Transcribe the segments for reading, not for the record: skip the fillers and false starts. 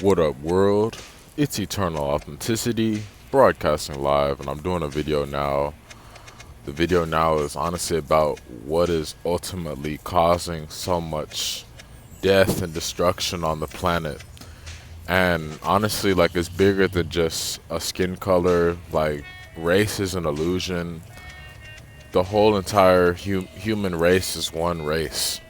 What up, world? It's Eternal Authenticity, broadcasting live, and I'm doing a video now. The video now is honestly about what is ultimately causing so much death and destruction on the planet. And honestly, like, it's bigger than just a skin color. Like, race is an illusion. The whole entire human race is one race.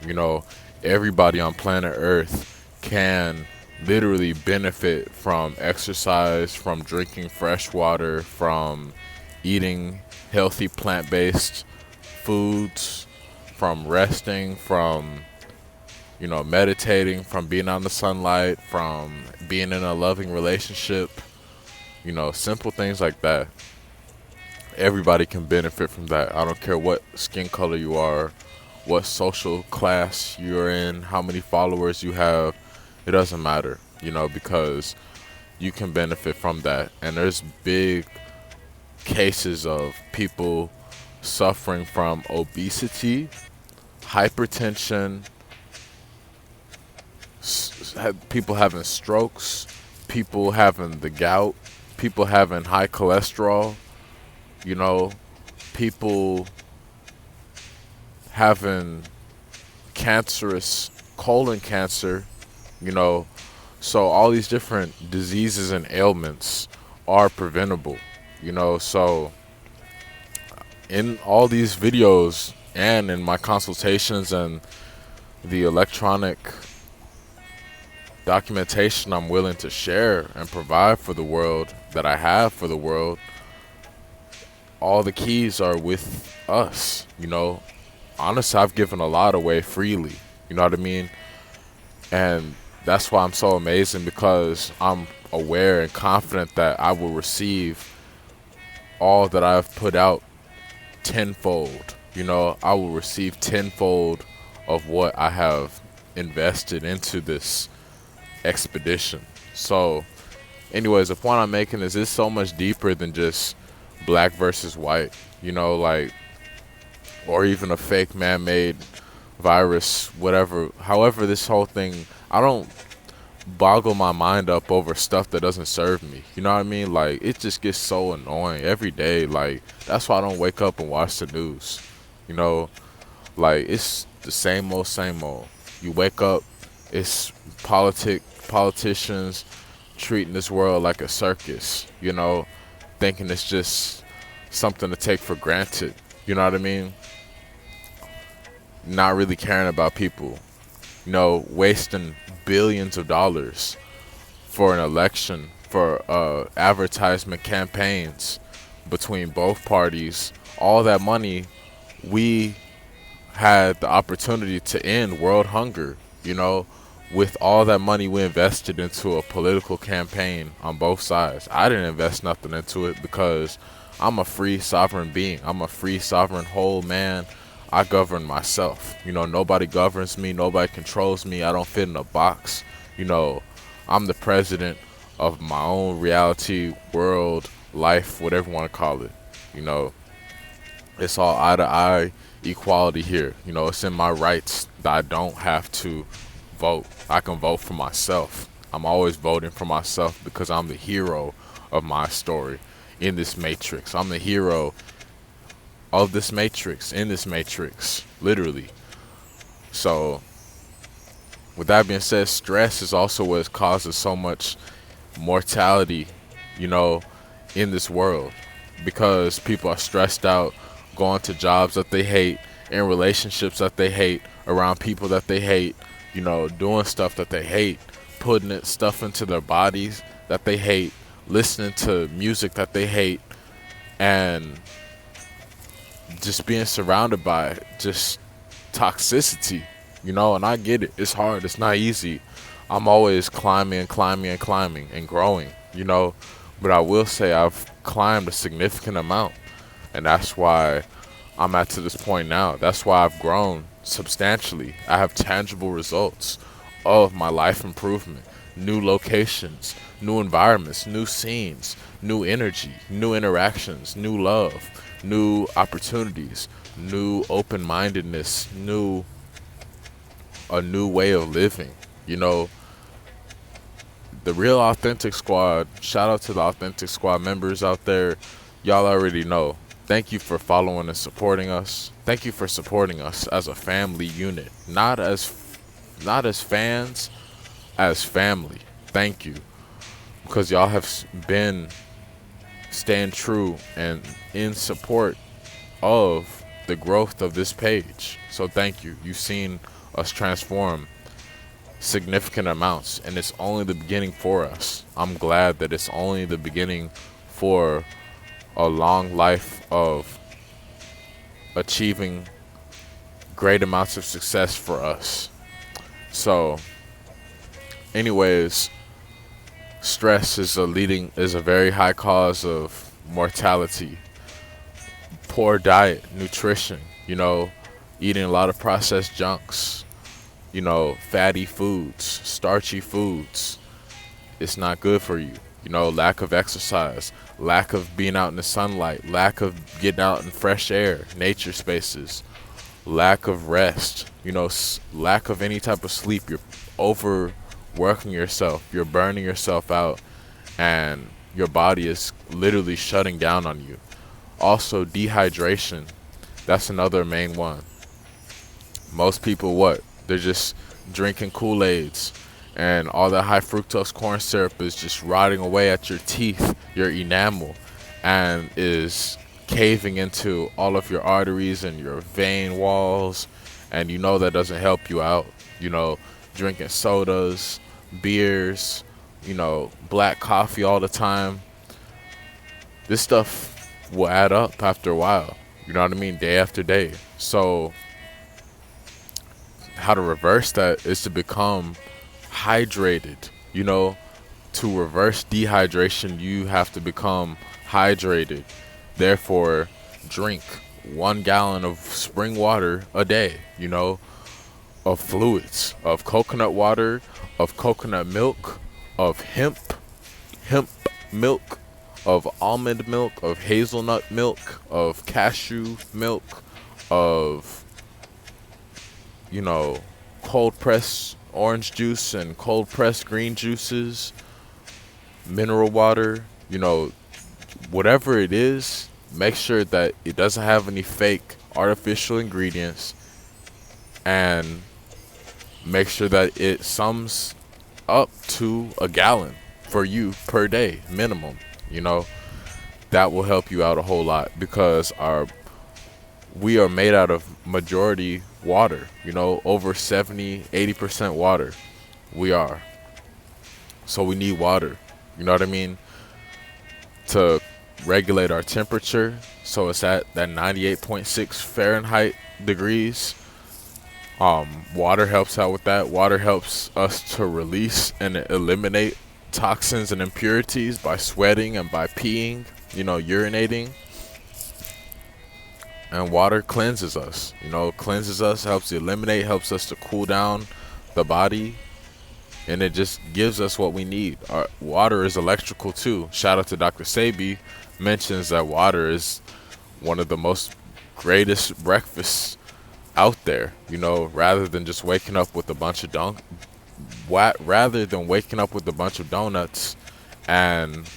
Everybody on planet Earth can literally benefit from exercise, from drinking fresh water, from eating healthy plant-based foods, from resting, from meditating, from being on the sunlight, from being in a loving relationship, simple things like that. Everybody can benefit from that. I don't care what skin color you are, what social class you're in, how many followers you have. It doesn't matter, because you can benefit from that. And there's big cases of people suffering from obesity, hypertension, people having strokes, people having the gout, people having high cholesterol, people having cancerous colon cancer, so all these different diseases and ailments are preventable, so in all these videos and in my consultations and the electronic documentation I'm willing to share and provide for the world, that I have for the world, all the keys are with us. Honestly, I've given a lot away freely, you know what I mean? And that's why I'm so amazing, because I'm aware and confident that I will receive all that I've put out tenfold. I will receive tenfold of what I have invested into this expedition. So anyways, the point I'm making is it's so much deeper than just black versus white, like, or even a fake man-made virus, whatever. However, this whole thing, I don't boggle my mind up over stuff that doesn't serve me. You know what I mean? Like, it just gets so annoying every day. Like, that's why I don't wake up and watch the news. Like, it's the same old, same old. You wake up, it's politicians treating this world like a circus, thinking it's just something to take for granted. You know what I mean? Not really caring about people, wasting billions of dollars for an election, for advertisement campaigns between both parties. All that money, we had the opportunity to end world hunger, with all that money we invested into a political campaign on both sides. I didn't invest nothing into it because I'm a free sovereign being. I'm a free sovereign whole man. I govern myself. Nobody governs me. Nobody controls me. I don't fit in a box. I'm the president of my own reality, world, life, whatever you want to call it. It's all eye to eye equality here. It's in my rights that I don't have to vote. I can vote for myself. I'm always voting for myself because I'm the hero of my story in this matrix. I'm the hero of this matrix, in this matrix, literally. So, with that being said, stress is also what causes so much mortality, in this world, because people are stressed out, going to jobs that they hate, in relationships that they hate, around people that they hate, doing stuff that they hate, putting stuff into their bodies that they hate, listening to music that they hate, and just being surrounded by just toxicity, and I get it. It's hard. It's not easy. I'm always climbing and climbing and climbing and growing, but I will say I've climbed a significant amount, and that's why I'm at to this point now. That's why I've grown substantially. I have tangible results of my life improvement, new locations, new environments, new scenes, new energy, new interactions, new love, new opportunities, new open-mindedness, a new way of living. the real Authentic Squad, shout out to the Authentic Squad members out there. Y'all already know. Thank you for following and supporting us. Thank you for supporting us as a family unit, not as fans, as family. Thank you, because y'all have been staying true and in support of the growth of this page. So thank you. You've seen us transform significant amounts, and it's only the beginning for us. I'm glad that it's only the beginning for a long life of achieving great amounts of success for us. So anyways, stress is a very high cause of mortality. Poor diet, nutrition, eating a lot of processed junks, fatty foods, starchy foods. It's not good for you. Lack of exercise, lack of being out in the sunlight, lack of getting out in fresh air, nature spaces, lack of rest, lack of any type of sleep. You're overworking yourself, you're burning yourself out, and your body is literally shutting down on you. Also, dehydration. That's another main one. Most people, they're just drinking Kool-Aids, and all that high fructose corn syrup is just rotting away at your teeth, your enamel, and is caving into all of your arteries and your vein walls, and that doesn't help you out. Drinking sodas, beers, black coffee all the time. This stuff will add up after a while. You know what I mean? Day after day. So how to reverse that is to become hydrated. To reverse dehydration, you have to become hydrated. Therefore, drink 1 gallon of spring water a day, of fluids, of coconut water, of coconut milk, of hemp milk, of almond milk, of hazelnut milk, of cashew milk, of cold pressed orange juice and cold pressed green juices, mineral water, whatever it is. Make sure that it doesn't have any fake artificial ingredients, and make sure that it sums up to a gallon for you per day minimum. That will help you out a whole lot, because we are made out of majority water, over 70-80% water. We are. So we need water, you know what I mean, to regulate our temperature, so it's at that 98.6 Fahrenheit degrees. Water helps out with that. Water helps us to release and eliminate toxins and impurities by sweating and by peeing, urinating. And water cleanses us, helps eliminate, helps us to cool down the body, and it just gives us what we need. Our water is electrical too. Shout out to Dr. Sabi, mentions that water is one of the most greatest breakfasts out there, rather than just waking up with a bunch of donuts and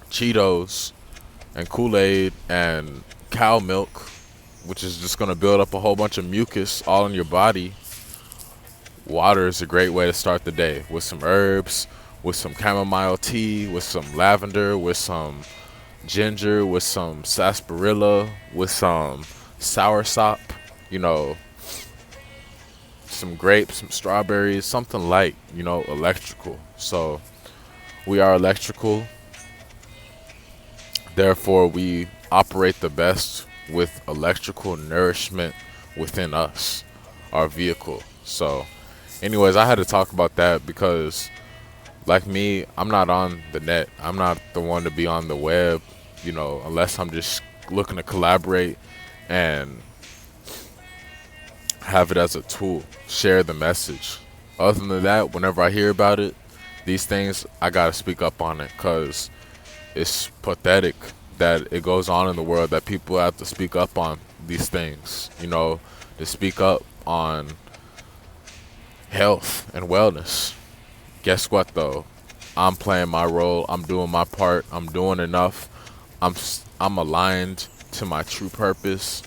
Cheetos and Kool-Aid and cow milk, which is just going to build up a whole bunch of mucus all in your body. Water is a great way to start the day, with some herbs, with some chamomile tea, with some lavender, with some ginger, with some sarsaparilla, with some soursop, some grapes, some strawberries, something light, electrical. So we are electrical. Therefore, we operate the best with electrical nourishment within us, our vehicle. So anyways, I had to talk about that because, like me, I'm not on the net. I'm not the one to be on the web, unless I'm just looking to collaborate and have it as a tool, share the message. Other than that, whenever I hear about it, these things, I gotta speak up on it, because it's pathetic that it goes on in the world that people have to speak up on these things, to speak up on health and wellness. guess what though? I'm playing my role. I'm doing my part. I'm doing enough. I'm aligned to my true purpose.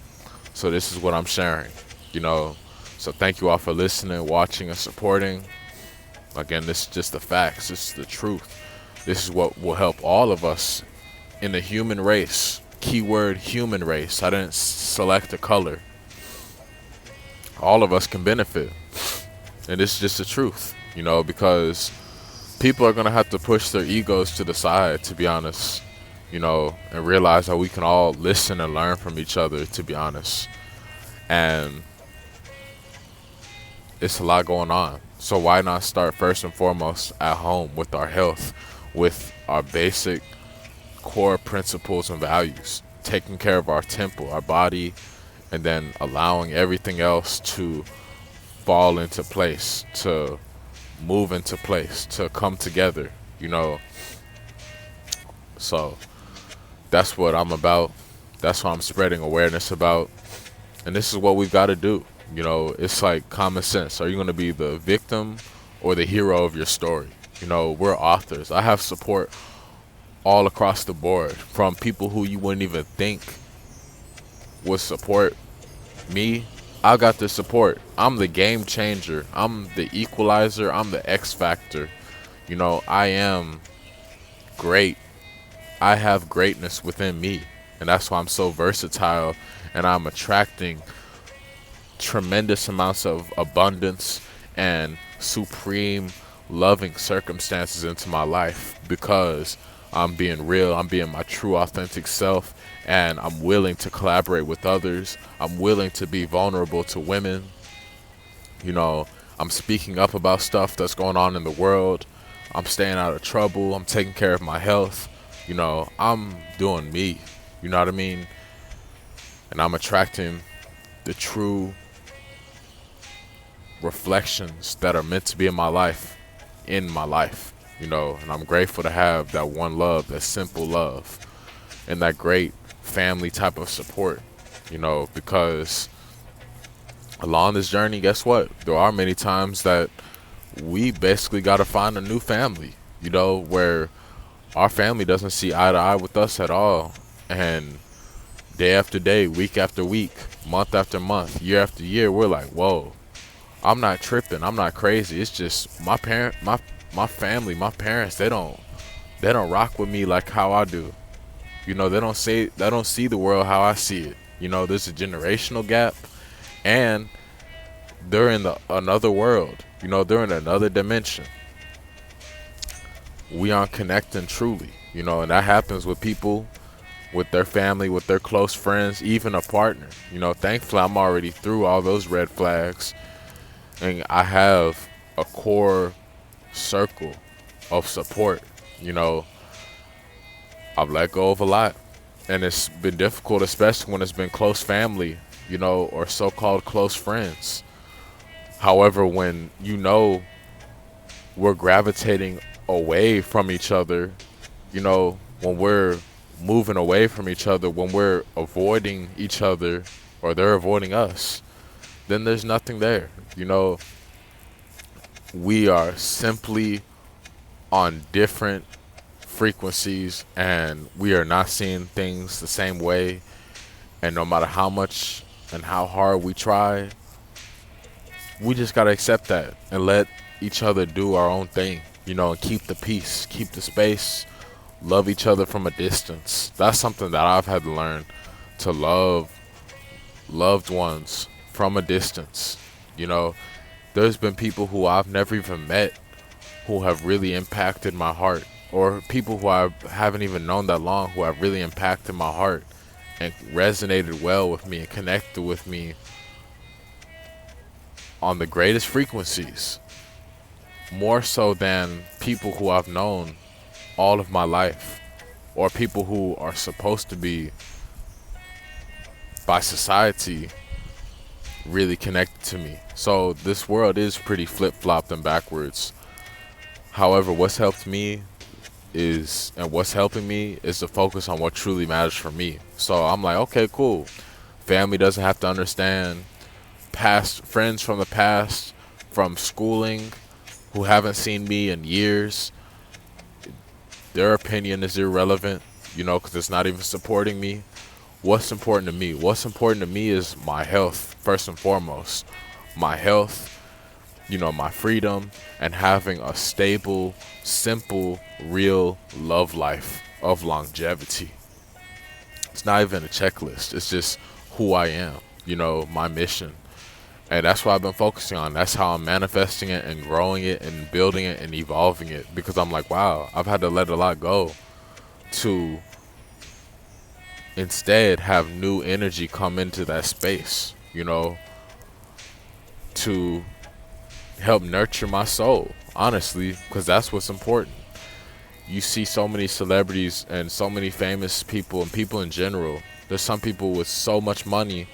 So this is what I'm sharing. You know, so thank you all for listening, watching, and supporting. Again, this is just the facts. This is the truth. This is what will help all of us in the human race. Keyword human race. I didn't select a color. All of us can benefit. And this is just the truth, you know, because people are going to have to push their egos to the side, to be honest, you know, and realize that we can all listen and learn from each other, to be honest. And it's a lot going on. So why not start first and foremost at home with our health, with our basic core principles and values, taking care of our temple, our body, and then allowing everything else to fall into place, to move into place, to come together, you know. So that's what I'm about. That's what I'm spreading awareness about. And this is what we've got to do. You know, it's like common sense. Are you going to be the victim or the hero of your story? You know, we're authors. I have support all across the board from people who you wouldn't even think would support me. I got the support. I'm the game changer. I'm the equalizer. I'm the X factor. You know, I am great. I have greatness within me. And that's why I'm so versatile, and I'm attracting tremendous amounts of abundance and supreme loving circumstances into my life, because I'm being real, I'm being my true authentic self, and I'm willing to collaborate with others. I'm willing to be vulnerable to women. You know, I'm speaking up about stuff that's going on in the world. I'm staying out of trouble. I'm taking care of my health. You know, I'm doing me. You know what I mean? And I'm attracting the true reflections that are meant to be in my life, you know. And I'm grateful to have that one love, that simple love, and that great family type of support, you know, because along this journey, guess what? There are many times that we basically got to find a new family, you know, where our family doesn't see eye to eye with us at all. And day after day, week after week, month after month, year after year, we're like, whoa, I'm not tripping. I'm not crazy. It's just my family, my parents, they don't rock with me like how I do. You know, they don't see the world how I see it. You know, there's a generational gap, and they're in another world. You know, they're in another dimension. We aren't connecting truly, you know, and that happens with people, with their family, with their close friends, even a partner. You know, thankfully, I'm already through all those red flags, and I have a core circle of support. You know, I've let go of a lot, and it's been difficult, especially when it's been close family, you know, or so-called close friends. However, when you know we're gravitating away from each other, you know, when we're moving away from each other, when we're avoiding each other or they're avoiding us, then there's nothing there. You know, we are simply on different frequencies, and we are not seeing things the same way. And no matter how much and how hard we try, we just got to accept that and let each other do our own thing, you know, and keep the peace, keep the space, love each other from a distance. That's something that I've had to learn, to love loved ones from a distance. You know, there's been people who I've never even met who have really impacted my heart, or people who I haven't even known that long who have really impacted my heart and resonated well with me and connected with me on the greatest frequencies, more so than people who I've known all of my life, or people who are supposed to be by society really connected to me. So this world is pretty flip-flopped and backwards. However, what's helped me is, and what's helping me is to focus on what truly matters for me. So I'm like, okay, cool. Family doesn't have to understand. Past friends from the past, from schooling, who haven't seen me in years, their opinion is irrelevant, you know, because it's not even supporting me. What's important to me? What's important to me is my health, first and foremost. My health, you know, my freedom, and having a stable, simple, real love life of longevity. It's not even a checklist. It's just who I am, you know, my mission. And that's what I've been focusing on. That's how I'm manifesting it and growing it and building it and evolving it. Because I'm like, wow, I've had to let a lot go to instead have new energy come into that space, you know, to help nurture my soul, honestly, because that's what's important. You see so many celebrities and so many famous people and people in general. There's some people with so much money,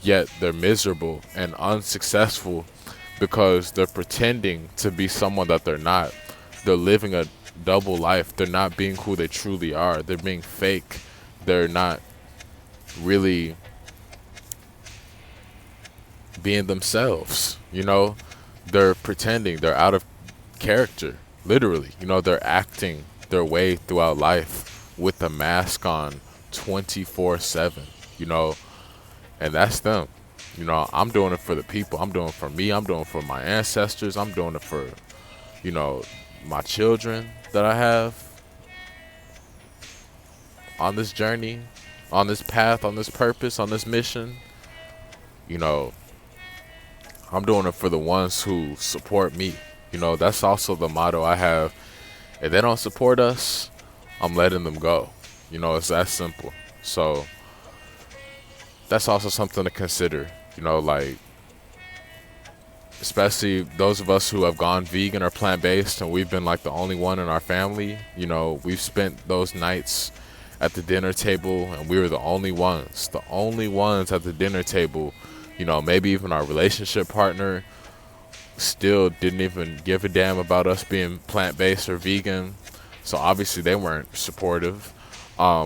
yet they're miserable and unsuccessful because they're pretending to be someone that they're not. They're living a double life. They're not being who they truly are. They're being fake. They're not really being themselves, you know? They're pretending. They're out of character, literally. You know, they're acting their way throughout life with a mask on 24/7, you know? And that's them. You know, I'm doing it for the people. I'm doing it for me. I'm doing it for my ancestors. I'm doing it for, you know, my children that I have on this journey, on this path, on this purpose, on this mission. You know, I'm doing it for the ones who support me. You know, that's also the motto I have. If they don't support us, I'm letting them go. You know, it's that simple. So that's also something to consider. You know, like, especially those of us who have gone vegan or plant-based and we've been like the only one in our family. You know, we've spent those nights at the dinner table and we were the only ones at the dinner table. You know, maybe even our relationship partner still didn't even give a damn about us being plant-based or vegan. So obviously they weren't supportive. Our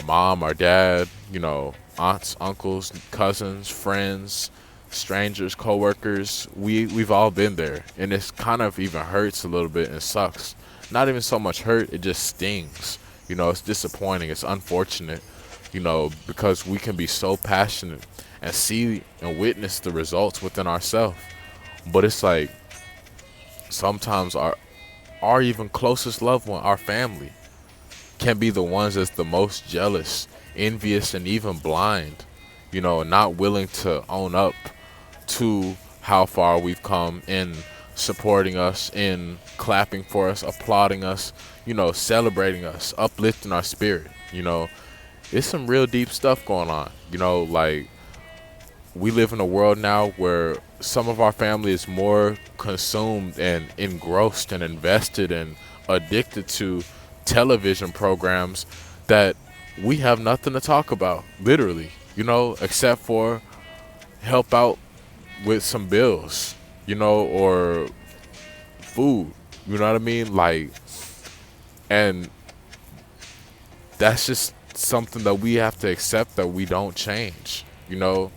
mom, our dad, you know, aunts, uncles, cousins, friends, strangers, coworkers, we've all been there. And it's kind of even hurts a little bit and sucks. Not even so much hurt, it just stings. You know, it's disappointing, it's unfortunate, you know, because we can be so passionate and see and witness the results within ourselves. But it's like sometimes our even closest loved one, our family, can be the ones that's the most jealous, envious, and even blind, you know, not willing to own up to how far we've come in supporting us, in clapping for us, applauding us, you know, celebrating us, uplifting our spirit. You know, it's some real deep stuff going on. You know, like, we live in a world now where some of our family is more consumed and engrossed and invested and addicted to television programs that we have nothing to talk about, literally, you know, except for help out with some bills, you know, or food, you know what I mean? Like, and that's just something that we have to accept that we don't change, you know,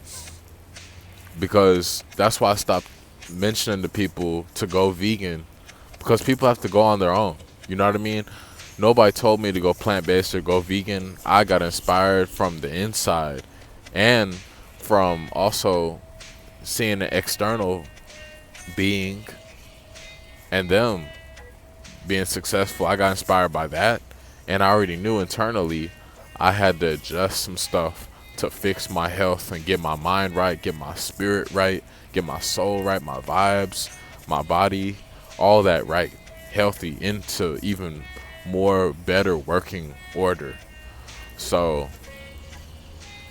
because that's why I stopped mentioning to people to go vegan, because people have to go on their own, you know what I mean? Nobody told me to go plant-based or go vegan. I got inspired from the inside and from also seeing the external being and them being successful. I got inspired by that, and I already knew internally I had to adjust some stuff to fix my health and get my mind right, get my spirit right, get my soul right, my vibes, my body, all that right, healthy, into even more better working order. So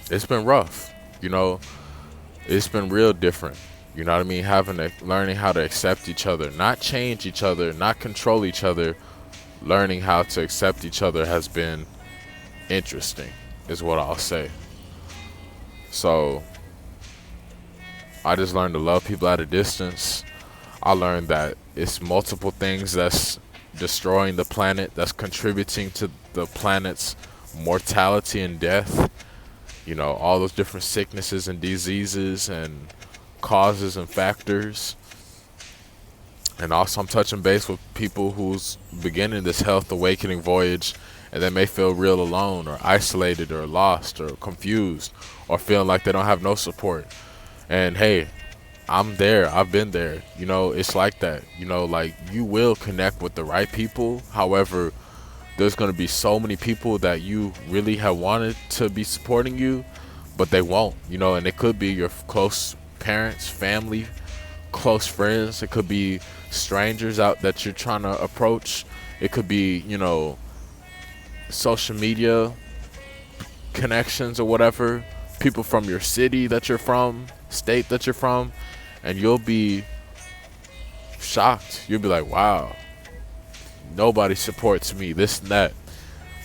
it's been rough, you know, it's been real different, you know what I mean? Learning how to accept each other, not change each other, not control each other. Learning how to accept each other has been interesting, is what I'll say. So I just learned to love people at a distance. I learned that it's multiple things that's destroying the planet, that's contributing to the planet's mortality and death. You know, all those different sicknesses and diseases and causes and factors. And also I'm touching base with people who's beginning this health awakening voyage, and they may feel real alone or isolated or lost or confused or feeling like they don't have no support. And hey, I'm there. I've been there. You know, it's like that. You know, like you will connect with the right people. However, there's going to be so many people that you really have wanted to be supporting you, but they won't. You know, and it could be your close parents, family, close friends. It could be strangers out that you're trying to approach. It could be, you know, social media connections or whatever. People from your city that you're from, state that you're from, and you'll be shocked. You'll be like, wow, nobody supports me, this and that.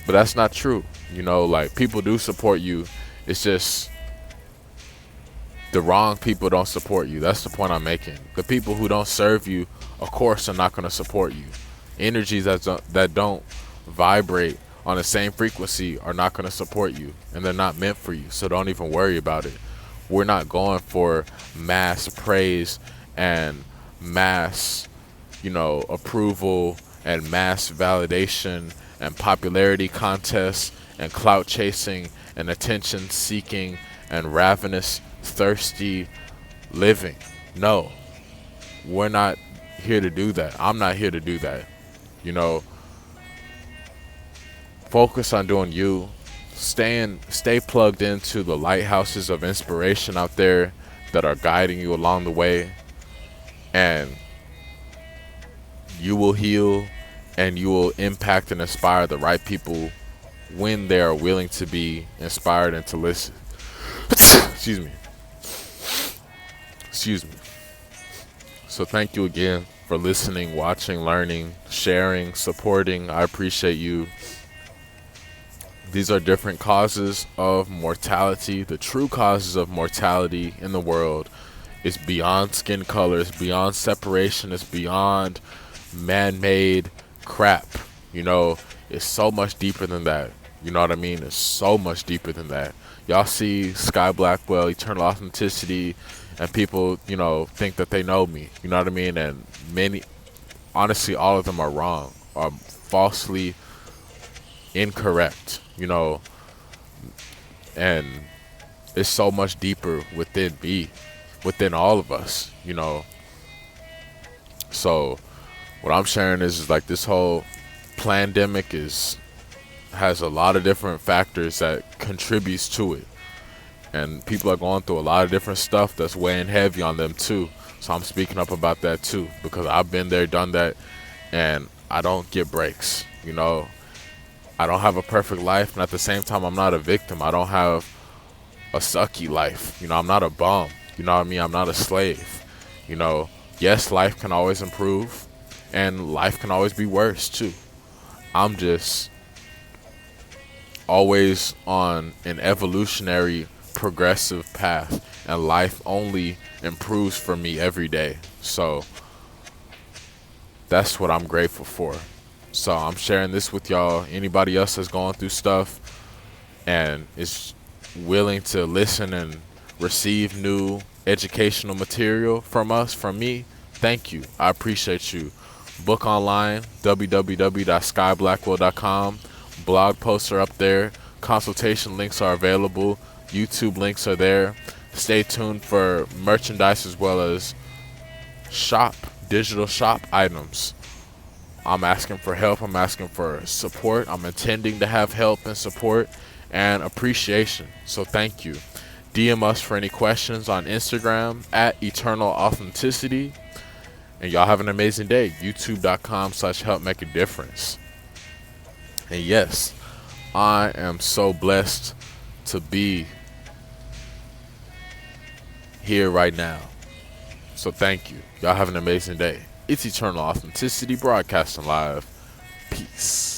But that's not true. You know, like people do support you. It's just the wrong people don't support you. That's the point I'm making. The people who don't serve you, of course, are not going to support you. Energies that don't vibrate on the same frequency are not going to support you, and they're not meant for you. So don't even worry about it. We're not going for mass praise and mass, you know, approval and mass validation and popularity contests and clout chasing and attention seeking and ravenous, thirsty living. No, we're not here to do that. I'm not here to do that. You know, focus on doing you. Stay plugged into the lighthouses of inspiration out there that are guiding you along the way, and you will heal and you will impact and inspire the right people when they are willing to be inspired and to listen. Excuse me. Excuse me. So thank you again for listening, watching, learning, sharing, supporting. I appreciate you. These are different causes of mortality. The true causes of mortality in the world is beyond skin color, it's beyond separation, it's beyond man-made crap. You know, it's so much deeper than that. You know what I mean? It's so much deeper than that. Y'all see Sky Blackwell, Eternal Authenticity, and people, you know, think that they know me. You know what I mean? And many, honestly, all of them are wrong, are falsely incorrect, you know, and it's so much deeper within me, within all of us, you know. So what I'm sharing is like this whole pandemic has a lot of different factors that contributes to it, and people are going through a lot of different stuff that's weighing heavy on them too. So I'm speaking up about that too, because I've been there, done that, and I don't get breaks, you know. I don't have a perfect life, and at the same time, I'm not a victim. I don't have a sucky life. You know, I'm not a bum. You know what I mean? I'm not a slave. You know, yes, life can always improve, and life can always be worse, too. I'm just always on an evolutionary, progressive path, and life only improves for me every day. So that's what I'm grateful for. So I'm sharing this with y'all. Anybody else that's going through stuff and is willing to listen and receive new educational material from us, from me, thank you. I appreciate you. Book online, www.skyblackwell.com. Blog posts are up there. Consultation links are available. YouTube links are there. Stay tuned for merchandise as well as digital shop items. I'm asking for help. I'm asking for support. I'm intending to have help and support and appreciation. So thank you. DM us for any questions on Instagram at Eternal Authenticity. And y'all have an amazing day. YouTube.com/help make a difference. And yes, I am so blessed to be here right now. So thank you. Y'all have an amazing day. It's Eternal Authenticity broadcasting live. Peace.